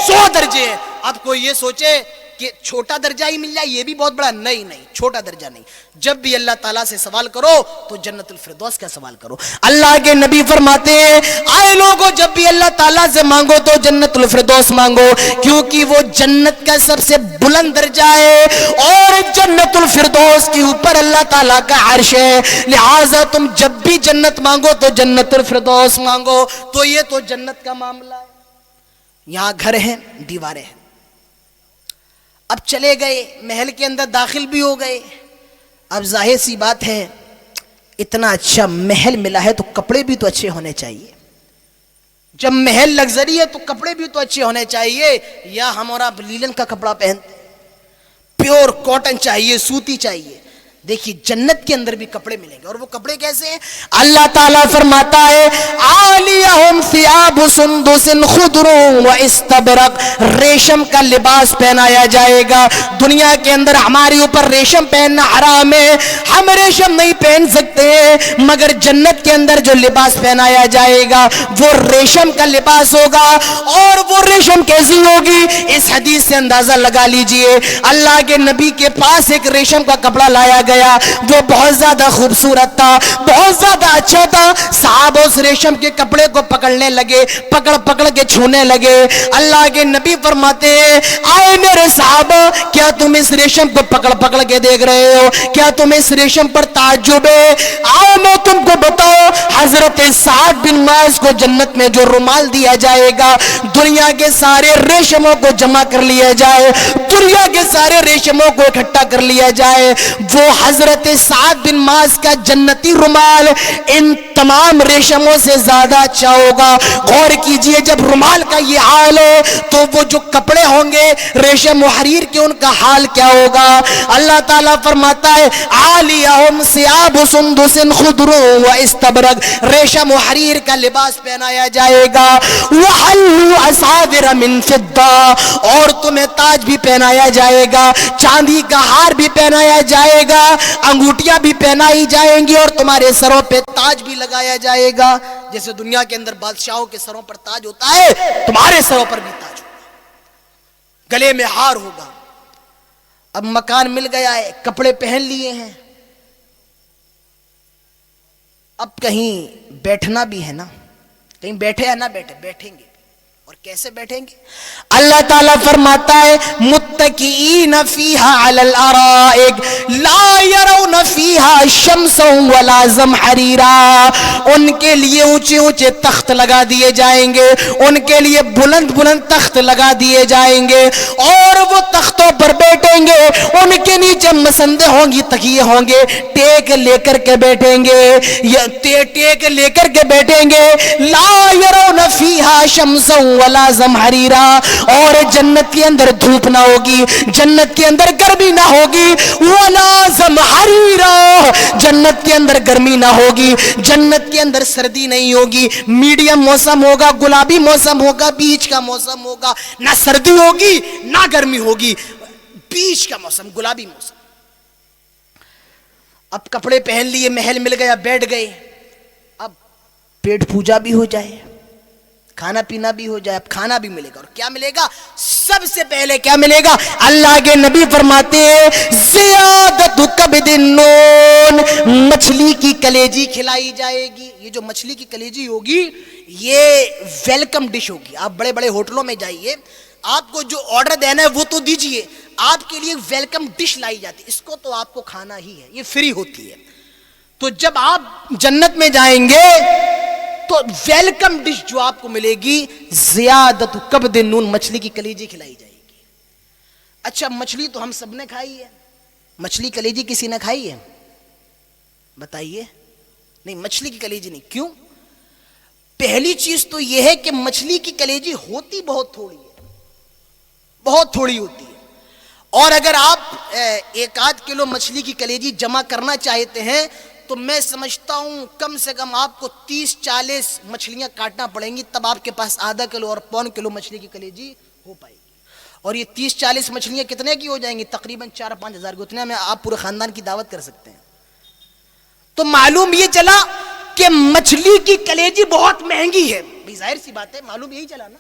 [SPEAKER 2] 100 درجے. اب کوئی یہ سوچے کہ چھوٹا درجہ ہی مل جائے یہ بھی بہت بڑا, نہیں نہیں, چھوٹا درجہ نہیں. جب بھی اللہ تعالیٰ سے سوال کرو تو جنت الفردوس کا سوال کرو. اللہ کے نبی فرماتے ہیں آئے لوگوں, جب بھی اللہ تعالیٰ سے مانگو تو جنت الفردوس مانگو, کیونکہ وہ جنت کا سب سے بلند درجہ ہے اور جنت الفردوس کے اوپر اللہ تعالیٰ کا عرش ہے. لہٰذا تم جب بھی جنت مانگو تو جنت الفردوس مانگو. تو یہ تو جنت کا معاملہ ہے. یہاں گھر ہیں, دیواریں ہیں. اب چلے گئے, محل کے اندر داخل بھی ہو گئے. اب ظاہر سی بات ہے, اتنا اچھا محل ملا ہے تو کپڑے بھی تو اچھے ہونے چاہیے. جب محل لگژری ہے تو کپڑے بھی تو اچھے ہونے چاہیے. یا ہم اور آپ لیلن کا کپڑا پہنتے, پیور کاٹن چاہیے, سوتی چاہیے. دیکھیے جنت کے اندر بھی کپڑے ملیں گے. اور وہ کپڑے کیسے ہیں؟ اللہ تعالیٰ فرماتا ہے عالیہم ثیاب سندس خضر و استبرق, ریشم کا لباس پہنایا جائے گا. دنیا کے اندر ہمارے اوپر ریشم پہننا حرام ہے, ہم ریشم نہیں پہن سکتے, مگر جنت کے اندر جو لباس پہنایا جائے گا وہ ریشم کا لباس ہوگا. اور وہ ریشم کیسی ہوگی؟ اس حدیث سے اندازہ لگا لیجئے. اللہ کے نبی کے پاس ایک ریشم کا کپڑا لایا گیا, وہ بہت زیادہ خوبصورت تھا, بہت زیادہ اچھا تھا. صحابہ اس ریشم کے کپڑے کو پکڑنے لگے, پکڑ پکڑ کے چھونے لگے. اللہ کے نبی فرماتے ہیں آئے میرے صحابہ, کیا تم اس ریشم کو پکڑ پکڑ کے دیکھ رہے ہو؟ کیا تم اس ریشم پر تعجب ہے؟ آؤ میں تم کو بتاؤ, حضرت سعد بن معاذ کو جنت میں جو رومال دیا جائے گا, دنیا کے سارے ریشموں کو جمع کر لیا جائے, دنیا کے سارے ریشموں کو اکٹھا کر لیا جائے, وہ حضرت سعد بن معاذ کا جنتی رومال ان تمام ریشموں سے زیادہ اچھا ہوگا. غور کیجئے, جب رومال کا یہ حال ہے تو وہ جو کپڑے ہوں گے ریشم و حریر کے, ان کا حال کیا ہوگا؟ اللہ تعالیٰ فرماتا ہے عالیہم ثیاب سندس خضر و استبرق, ریشم و حریر کا لباس پہنایا جائے گا. وحلوا اساور من فضہ, اور تمہیں تاج بھی پہنایا جائے گا, چاندی کا ہار بھی پہنایا جائے گا, انگوٹیاں بھی پہنائی جائیں گی, اور تمہارے سروں پہ تاج بھی لگایا جائے گا. جیسے دنیا کے اندر بادشاہوں کے سروں پر تاج ہوتا ہے, تمہارے سروں پر بھی تاج ہوگا, گلے میں ہار ہوگا. اب مکان مل گیا ہے, کپڑے پہن لیے ہیں, اب کہیں بیٹھنا بھی ہے نا, کہیں بیٹھے یا نہ بیٹھے, بیٹھیں گے. اور کیسے بیٹھیں گے؟ اللہ تعالیٰ فرماتا ہے متکئین فیہا علی الارائک لا یرون فیہا شمسا ولا زمہریرا, ان کے لیے اونچے اونچے تخت لگا دیے جائیں گے, ان کے لیے بلند بلند تخت لگا دیے جائیں گے, اور وہ تختوں پر بیٹھیں گے, ان کے نیچے مسندے ہوں گی, تکیے ہوں گے, ٹیک لے کر کے بیٹھیں گے, ٹیک لے کر کے بیٹھیں گے. لا یرون فیہا شمسا ولا زمہریرا, اور جنت کے اندر دھوپ نہ ہوگی, جنت کے اندر گرمی نہ ہوگی. ولا زمہریرا, جنت کے اندر گرمی نہ ہوگی, جنت کے اندر سردی نہیں ہوگی, میڈیم موسم ہوگا, گلابی موسم ہوگا, بیچ کا موسم ہوگا, نہ سردی ہوگی نہ گرمی ہوگی, بیچ کا موسم, گلابی موسم. اب کپڑے پہن لیے, محل مل گیا, بیٹھ گئے. اب پیٹ پوجا بھی ہو جائے, کھانا پینا بھی ہو جائے، اب کھانا بھی ملے گا، اور کیا ملے گا؟ سب سے پہلے کیا ملے گا؟ اللہ کے نبی فرماتے ہیں زیادت کبد النون، مچھلی کی کلیجی کھلائی جائے گی۔ یہ جو مچھلی کی کلیجی ہوگی یہ ویلکم ڈش ہوگی۔ آپ بڑے بڑے ہوٹلوں میں جائیے، آپ کو جو آرڈر دینا ہے وہ تو دیجئے، آپ کے لیے ویلکم ڈش لائی جاتی ہے، اس کو تو آپ کو کھانا ہی ہے، یہ فری ہوتی ہے۔ تو جب آپ جنت میں جائیں گے تو ویلکم ڈش جو آپ کو ملے گی زیادت کبد النون، مچھلی کی کلیجی کھلائی جائے گی۔ اچھا مچھلی تو ہم سب نے کھائی ہے، مچھلی کلیجی کسی نے کھائی ہے؟ بتائیے۔ نہیں، مچھلی کی کلیجی نہیں۔ کیوں؟ پہلی چیز تو یہ ہے کہ مچھلی کی کلیجی ہوتی بہت تھوڑی ہے، بہت تھوڑی ہوتی ہے، اور اگر آپ 1-8 کلو مچھلی کی کلیجی جمع کرنا چاہتے ہیں تو میں سمجھتا ہوں کم سے کم آپ کو 30-40 مچھلیاں کاٹنا پڑیں گی، تب آپ کے پاس ½ کلو اور پون کلو مچھلی کی کلیجی ہو پائے گی۔ اور یہ 30-40 مچھلیاں کتنے کی ہو جائیں گی؟ تقریباً 4-5 ہزار کی، اتنے میں آپ پورے خاندان کی دعوت کر سکتے ہیں۔ تو معلوم یہ چلا کہ مچھلی کی کلیجی بہت مہنگی ہے، بھی ظاہر سی بات ہے، معلوم یہی چلا نا،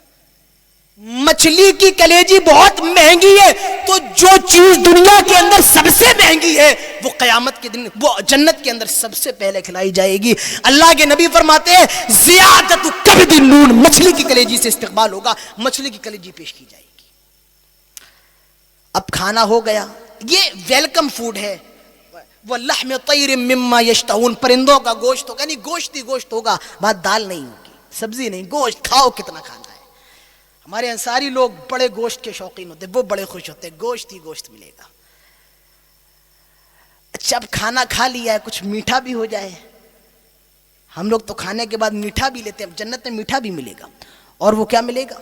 [SPEAKER 2] مچھلی کی کلیجی بہت مہنگی ہے۔ تو جو چیز دنیا کے اندر سب سے مہنگی ہے وہ قیامت کے دن، وہ جنت کے اندر سب سے پہلے کھلائی جائے گی۔ اللہ کے نبی فرماتے ہیں زیادت کبد النون، مچھلی کی کلیجی سے استقبال ہوگا، مچھلی کی کلیجی پیش کی جائے گی۔ اب کھانا ہو گیا، یہ ویلکم فوڈ ہے۔ وَلَحْمِ طَيْرٍ مِّمَّا يَشْتَهُونَ، پرندوں کا گوشت ہوگا، یعنی گوشت ہی گوشت ہوگا، بات دال نہیں ہوگی، سبزی نہیں، گوشت کھاؤ کتنا کھانا ہے۔ ہمارے انصاری لوگ بڑے گوشت کے شوقین ہوتے ہیں، وہ بڑے خوش ہوتے ہیں، گوشت ہی گوشت ملے گا۔ اچھا اب کھانا کھا لیا ہے، کچھ میٹھا بھی ہو جائے۔ ہم لوگ تو کھانے کے بعد میٹھا بھی لیتے ہیں، جنت میں میٹھا بھی ملے گا، اور وہ کیا ملے گا؟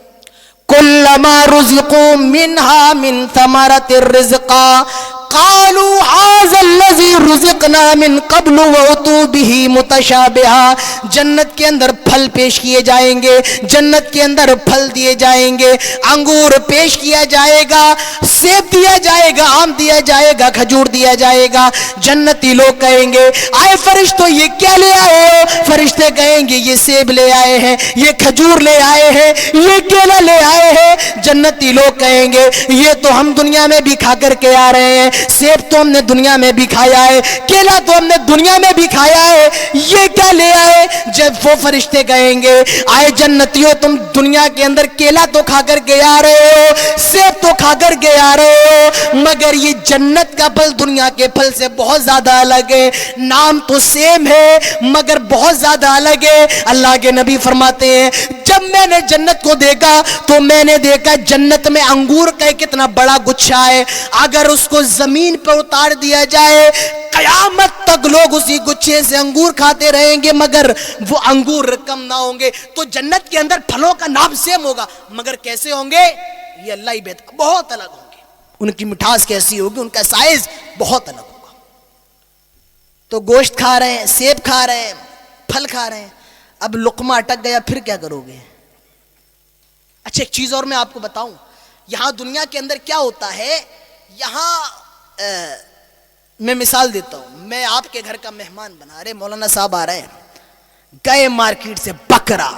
[SPEAKER 2] كُلَّمَا رُزِقُوا مِنْهَا مِنْ ثَمَرَةٍ رِزْقًا قالوا هذا الذي رزقنا من قبل واتوا به متشابها، جنت کے اندر پھل پیش کیے جائیں گے، جنت کے اندر پھل دیے جائیں گے، انگور پیش کیا جائے گا، سیب دیا جائے گا، آم دیا جائے گا، کھجور دیا جائے گا۔ جنتی لوگ کہیں گے آئے فرشتوں یہ کیا لے آئے ہو؟ فرشتے کہیں گے یہ سیب لے آئے ہیں، یہ کھجور لے آئے ہیں، یہ کیلا لے آئے ہیں۔ جنتی لوگ کہیں گے یہ تو ہم دنیا میں بھی کھا کر کے آ رہے ہیں، سیب تو ہم نے دنیا میں بھی کھایا ہے، کیلا تو ہم نے دنیا میں بھی کھایا ہے، یہ کیا لے آئے؟ جب وہ فرشتے کہیں گے آئے جنتیوں تم دنیا کے اندر کیلا تو کھا کر کے آ رہے ہو، سیب تو کھا کر کے آ رہے ہو، مگر یہ جنت کا پھل دنیا کے پھل سے بہت زیادہ الگ ہے، نام تو سیم ہے مگر بہت زیادہ الگ ہے۔ اللہ کے نبی فرماتے ہیں جب میں نے جنت کو دیکھا تو میں نے دیکھا جنت میں انگور کا کتنا بڑا گچھا ہے، اگر اس کو زمین پہ اتار دیا جائے قیامت تک لوگ اسی گچھے سے انگور کھاتے رہیں گے مگر وہ انگور کم نہ ہوں گے۔ تو جنت کے اندر پھلوں کا نام سیم ہوگا مگر کیسے ہوں گے یہ اللہ ہی بہتر، بہت الگ ہوں گے، ان کی مٹھاس کیسی ہوگی، ان کا سائز بہت الگ ہوگا۔ تو گوشت کھا رہے ہیں، سیب کھا رہے ہیں، پھل کھا رہے ہیں، اب لقمہ اٹک گیا پھر کیا کرو گے؟ اچھا ایک چیز اور میں آپ کو بتاؤں، یہاں دنیا کے اندر کیا ہوتا ہے، یہاں میں مثال دیتا ہوں، میں آپ کے گھر کا مہمان بنا رہے، مولانا صاحب آ رہے ہیں، گئے مارکیٹ سے بکرا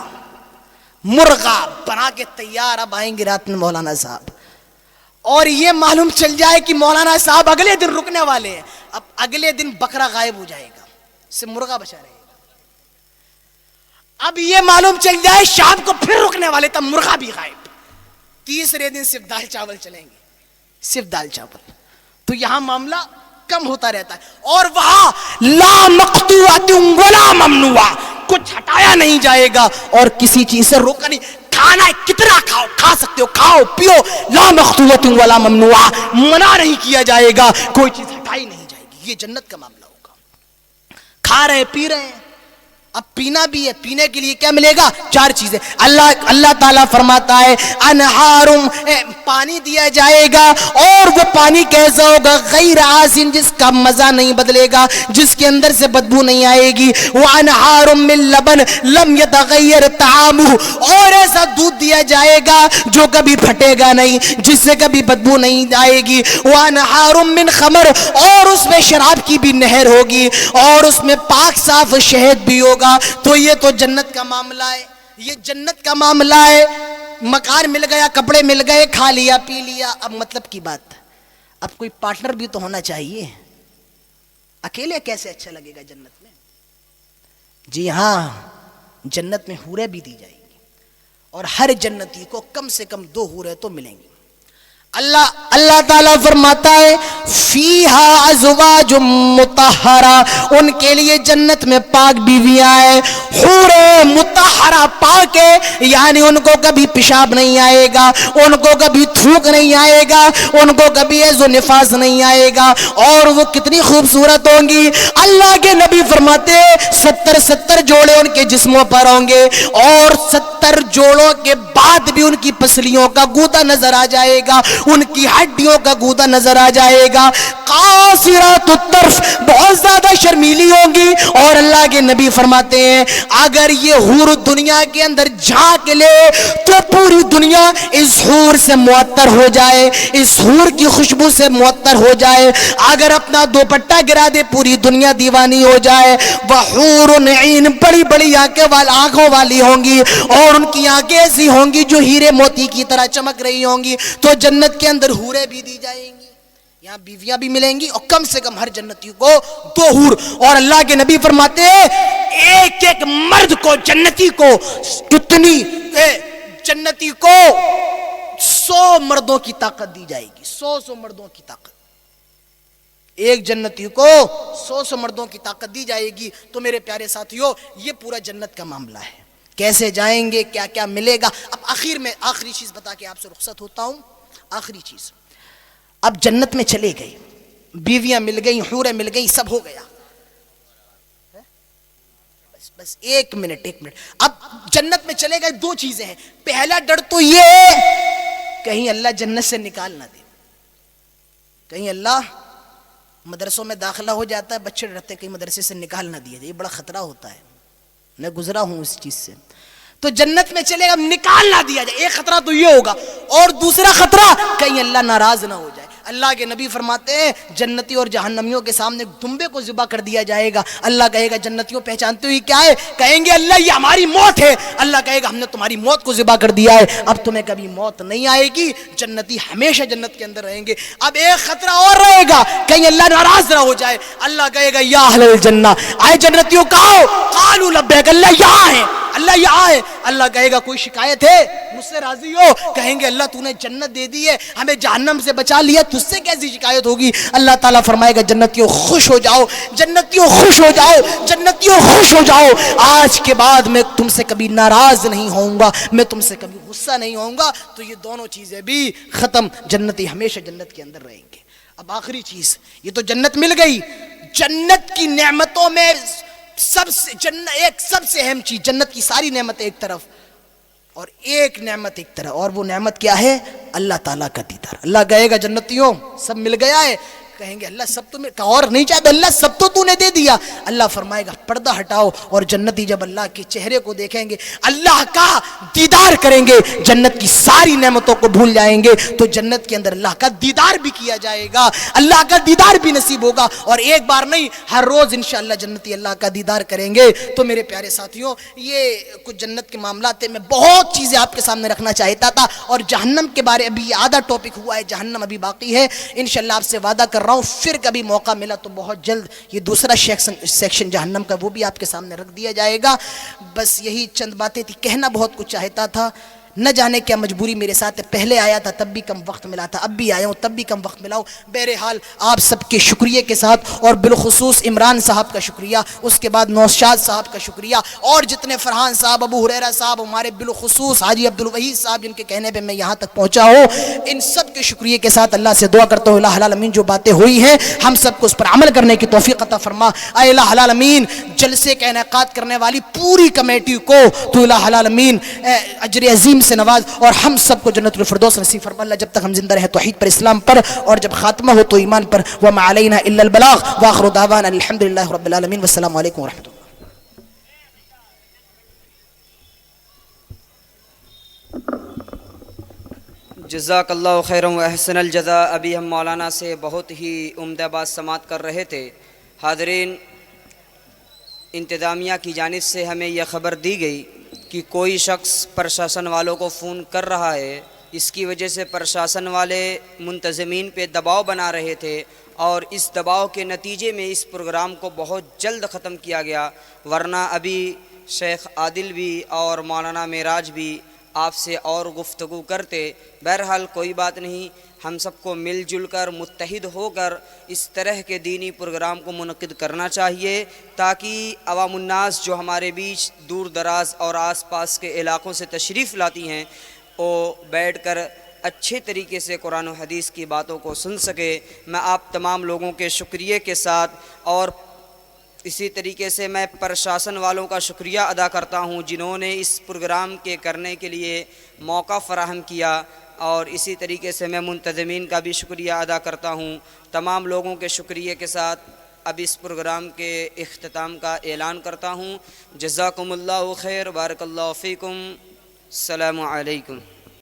[SPEAKER 2] مرغا بنا کے تیار، اب آئیں گے رات میں مولانا صاحب، اور یہ معلوم چل جائے کہ مولانا صاحب اگلے دن رکنے والے ہیں، اب اگلے دن بکرا غائب ہو جائے گا، سے مرغا بچا رہے گا۔ اب یہ معلوم چل جائے شام کو پھر رکنے والے، تب مرغا بھی غائب، تیسرے دن صرف دال چاول چلیں گے، صرف دال چاول۔ تو یہاں معاملہ کم ہوتا رہتا ہے، اور وہاں لا مقطوعۃ ولا ممنوع، کچھ ہٹایا نہیں جائے گا اور کسی چیز سے روکا نہیں، کھانا ہے کتنا کھاؤ، کھا سکتے ہو کھاؤ پیو، لا مقطوعۃ ولا ممنوع، منع نہیں کیا جائے گا، کوئی چیز ہٹائی نہیں جائے گی، یہ جنت کا معاملہ ہوگا۔ کھا رہے ہیں پی رہے ہیں، اب پینا بھی ہے، پینے کے لیے کیا ملے گا؟ 4 چیزیں۔ اللہ تعالیٰ فرماتا ہے انہارم، پانی دیا جائے گا، اور وہ پانی کیسا ہوگا؟ غیر آسن، جس کا مزہ نہیں بدلے گا، جس کے اندر سے بدبو نہیں آئے گی۔ وانہارم من لبن لم یتغیر طعامہ، اور ایسا دودھ دیا جائے گا جو کبھی پھٹے گا نہیں، جس سے کبھی بدبو نہیں آئے گی۔ وانہارم من خمر، اور اس میں شراب کی بھی نہر ہوگی، اور اس میں پاک صاف شہد بھی ہوگا۔ تو یہ تو جنت کا معاملہ ہے، یہ جنت کا معاملہ ہے، مکان مل گیا، کپڑے مل گئے، کھا لیا پی لیا، اب مطلب کی بات، اب کوئی پارٹنر بھی تو ہونا چاہیے، اکیلے کیسے اچھا لگے گا جنت میں؟ جی ہاں، جنت میں حوریں بھی دی جائیں گی، اور ہر جنتی کو کم سے کم 2 حوریں تو ملیں گی۔ اللہ تعالیٰ فرماتا ہے فیہا ازواج مطہرہ، ان کے لیے جنت میں پاک بیویاں ہیں، حور مطہرہ، پاک ہے، یعنی ان کو کبھی پیشاب نہیں آئے گا، ان کو کبھی تھوک نہیں آئے گا، ان کو کبھی ایز و نفاس نہیں آئے گا، اور وہ کتنی خوبصورت ہوں گی۔ اللہ کے نبی فرماتے 70 جوڑے ان کے جسموں پر ہوں گے، اور 70 جوڑوں کے بعد بھی ان کی پسلیوں کا گودا نظر آ جائے گا، ان کی ہڈیوں کا گودا نظر آ جائے گا۔ قاصرات الطرف، بہت زیادہ شرمیلی ہوں گی، اور اللہ کے نبی فرماتے ہیں اگر یہ حور دنیا کے اندر جھانک لے تو پوری دنیا اس حور سے معطر ہو جائے، اس حور کی خوشبو سے معطر ہو جائے، اگر اپنا دوپٹہ گرا دے پوری دنیا دیوانی ہو جائے۔ وحور عین، بڑی بڑی آنکھوں والی ہوں گی، اور ان کی آنکھیں ایسی ہوں گی جو ہیرے موتی کی طرح چمک رہی ہوں گی۔ تو جنت کے اندر حوریں بھی دی جائیں گی، یہاں بیویاں بھی ملیں گی، اور کم سے کم ہر جنتی کو 2 حور۔ اور اللہ کے نبی فرماتے ہیں ایک ایک مرد کو، جنتی کو کتنی، جنتی کو 100 مردوں کی طاقت دی جائے گی، 100 مردوں کی طاقت، ایک جنتی کو 100 مردوں کی طاقت دی جائے گی۔ تو میرے پیارے ساتھیوں، یہ پورا جنت کا معاملہ ہے، کیسے جائیں گے، کیا کیا ملے گا۔ اب آخر میں آخری چیز بتا کے آپ سے رخصت ہوتا ہوں، آخری چیز، اب جنت میں چلے گئے، بیویاں مل گئی، حوریں مل گئی، سب ہو گیا، بس 1 منٹ، اب جنت میں چلے گئے، 2 چیزیں ہیں۔ پہلا ڈر تو یہ ہے کہیں اللہ جنت سے نکال نہ دے، کہیں اللہ، مدرسوں میں داخلہ ہو جاتا ہے، بچے ڈرتے کہیں مدرسے سے نکال نہ دیا جائے، یہ بڑا خطرہ ہوتا ہے، میں گزرا ہوں اس چیز سے۔ تو جنت میں چلے گا، نکال نہ دیا جائے، ایک خطرہ تو یہ ہوگا، اور دوسرا خطرہ کہیں اللہ ناراض نہ ہو جائے۔ اللہ کے نبی فرماتے ہیں جنتی اور جہنمیوں کے سامنے دمبے کو ذبح کر دیا جائے گا، اللہ کہے گا جنتیوں پہچانتے ہو یہ کیا ہے؟ کہیں گے اللہ یہ ہماری موت ہے، اللہ کہے گا ہم نے تمہاری موت کو ذبح کر دیا ہے، اب تمہیں کبھی موت نہیں آئے گی، جنتی ہمیشہ جنت کے اندر رہیں گے۔ اب ایک خطرہ اور رہے گا، کہیں اللہ ناراض نہ ہو جائے، اللہ کہے گا یا اہل الجنہ، آئے جنتیوں کہو، قالوا لبیک، اللہ یہاں ہے، اللہ یہاں ہے، اللہ کہے گا کوئی شکایت ہے، مجھ سے راضی ہو؟ کہیں گے اللہ تو نے جنت دے دی ہے، ہمیں جہنم سے بچا لیا، تجھ سے کیسی شکایت ہوگی؟ اللہ تعالیٰ فرمائے گا جنتیوں خوش ہو جاؤ، جنتیوں خوش ہو جاؤ، جنتیوں خوش ہو جاؤ، آج کے بعد میں تم سے کبھی ناراض نہیں ہوں گا، میں تم سے کبھی غصہ نہیں ہوں گا۔ تو یہ دونوں چیزیں بھی ختم، جنتی ہمیشہ جنت کے اندر رہیں گے۔ اب آخری چیز، یہ تو جنت مل گئی، جنت کی نعمتوں میں ایک سب سے اہم چیز، جنت کی ساری نعمت ایک طرف اور ایک نعمت ایک طرف، اور وہ نعمت کیا ہے؟ اللہ تعالیٰ کا دیدار۔ اللہ کہے گا جنتیوں سب مل گیا ہے، کہیں گے اللہ سب تو اور نہیں چاہتے، اللہ سب تو نے دے دیا۔ اللہ فرمائے گا پردہ ہٹاؤ، اور جنتی جب اللہ کے چہرے کو دیکھیں گے، اللہ کا دیدار کریں گے، جنت کی ساری نعمتوں کو بھول جائیں گے، تو جنت کے اندر اللہ کا دیدار بھی کیا جائے گا، اللہ کا دیدار بھی نصیب ہوگا، اور ایک بار نہیں ہر روز انشاءاللہ جنتی اللہ کا دیدار کریں گے۔ تو میرے پیارے ساتھیوں، یہ کچھ جنت کے معاملات تھے، میں بہت چیزیں آپ کے سامنے رکھنا چاہتا تھا، اور جہنم کے بارے ابھی آدھا ٹاپک ہوا ہے، جہنم ابھی باقی ہے، انشاءاللہ آپ سے وعدہ کر رہا ہوں پھر کبھی موقع ملا تو بہت جلد یہ دوسرا سیکشن جہنم کا وہ بھی آپ کے سامنے رکھ دیا جائے گا۔ بس یہی چند باتیں تھی، کہنا بہت کچھ چاہتا تھا، نہ جانے کیا مجبوری میرے ساتھ ہے، پہلے آیا تھا تب بھی کم وقت ملا تھا، اب بھی آیا ہوں تب بھی کم وقت ملا ہوں۔ بہرحال آپ سب کے شکریہ کے ساتھ، اور بالخصوص عمران صاحب کا شکریہ، اس کے بعد نوشاد صاحب کا شکریہ، اور جتنے فرحان صاحب، ابو ہریرہ صاحب، ہمارے بالخصوص حاجی عبدالوحید صاحب جن کے کہنے پہ میں یہاں تک پہنچا ہوں، ان سب کے شکریہ کے ساتھ اللہ سے دعا کرتا ہوں الہ العالمین جو باتیں ہوئی ہیں ہم سب کو اس پر عمل کرنے کی توفیق عطا فرما۔ اے الہ العالمین جلسے کا انعقاد کرنے والی پوری کمیٹی کو تو الہ العالمین اجر عظیم سے نواز، اور ہم سب کو جنت الفردوس نصیب فرما اللہ، جب تک ہم زندہ رہیں توحید پر، اسلام پر، اور جب خاتمہ ہو تو ایمان پر۔ وما علینا الا البلاغ، واخر دعوانا الحمدللہ رب العالمین، والسلام علیکم ورحمۃ اللہ۔
[SPEAKER 1] جزاک اللہ خیرا و احسن الجزاء۔ ابھی ہم مولانا سے بہت ہی عمدہ بات سماعت کر رہے تھے۔ حاضرین، انتظامیہ کی جانب سے ہمیں یہ خبر دی گئی کہ کوئی شخص پرشاسن والوں کو فون کر رہا ہے، اس کی وجہ سے پرشاسن والے منتظمین پہ دباؤ بنا رہے تھے، اور اس دباؤ کے نتیجے میں اس پروگرام کو بہت جلد ختم کیا گیا، ورنہ ابھی شیخ عادل بھی اور مولانا معراج بھی آپ سے اور گفتگو کرتے۔ بہرحال کوئی بات نہیں، ہم سب کو مل جل کر متحد ہو کر اس طرح کے دینی پروگرام کو منعقد کرنا چاہیے، تاکہ عوام الناس جو ہمارے بیچ دور دراز اور آس پاس کے علاقوں سے تشریف لاتی ہیں، وہ بیٹھ کر اچھے طریقے سے قرآن و حدیث کی باتوں کو سن سکے۔ میں آپ تمام لوگوں کے شکریہ کے ساتھ، اور اسی طریقے سے میں پرشاسن والوں کا شکریہ ادا کرتا ہوں جنہوں نے اس پروگرام کے کرنے کے لیے موقع فراہم کیا، اور اسی طریقے سے میں منتظمین کا بھی شکریہ ادا کرتا ہوں۔ تمام لوگوں کے شکریہ کے ساتھ اب اس پروگرام کے اختتام کا اعلان کرتا ہوں۔ جزاکم اللہ خیر، بارک اللہ فیکم، السلام علیکم۔